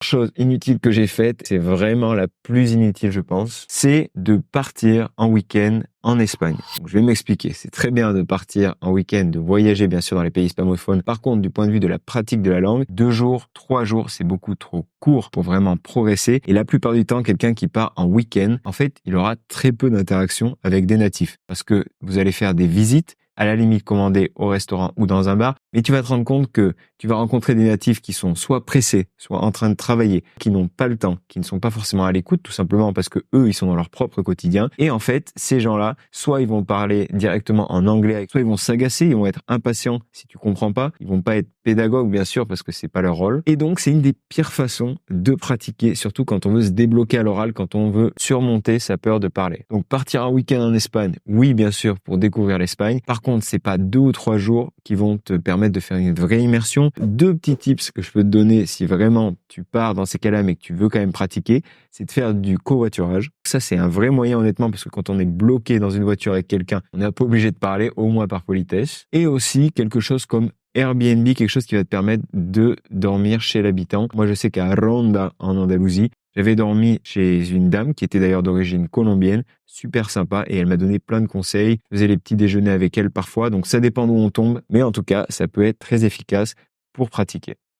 Chose inutile que j'ai faite, c'est vraiment la plus inutile, je pense, c'est de partir en week-end en Espagne. Donc, je vais m'expliquer. C'est très bien de partir en week-end, de voyager bien sûr dans les pays hispanophones. Par contre, du point de vue de la pratique de la langue, 2 jours, 3 jours, c'est beaucoup trop court pour vraiment progresser. Et la plupart du temps, quelqu'un qui part en week-end, en fait, il aura très peu d'interaction avec des natifs parce que vous allez faire des visites, à la limite commander au restaurant ou dans un bar, mais tu vas te rendre compte que tu vas rencontrer des natifs qui sont soit pressés, soit en train de travailler, qui n'ont pas le temps, qui ne sont pas forcément à l'écoute, tout simplement parce que eux, ils sont dans leur propre quotidien. Et en fait, ces gens-là, soit ils vont parler directement en anglais, soit ils vont s'agacer, ils vont être impatients si tu comprends pas, ils vont pas être pédagogues, bien sûr, parce que c'est pas leur rôle. Et donc, c'est une des pires façons de pratiquer, surtout quand on veut se débloquer à l'oral, quand on veut surmonter sa peur de parler. Donc, partir un week-end en Espagne, oui, bien sûr, pour découvrir l'Espagne. Par contre, c'est pas 2 ou 3 jours qui vont te permettre de faire une vraie immersion. 2 petits tips que je peux te donner si vraiment tu pars dans ces cas-là, mais que tu veux quand même pratiquer, c'est de faire du covoiturage. Ça, c'est un vrai moyen, honnêtement, parce que quand on est bloqué dans une voiture avec quelqu'un, on n'est pas obligé de parler, au moins par politesse. Et aussi, quelque chose comme Airbnb, quelque chose qui va te permettre de dormir chez l'habitant. Moi, je sais qu'à Ronda, en Andalousie, j'avais dormi chez une dame qui était d'ailleurs d'origine colombienne, super sympa, et elle m'a donné plein de conseils. Je faisais les petits déjeuners avec elle parfois, donc ça dépend d'où on tombe, mais en tout cas, ça peut être très efficace pour pratiquer.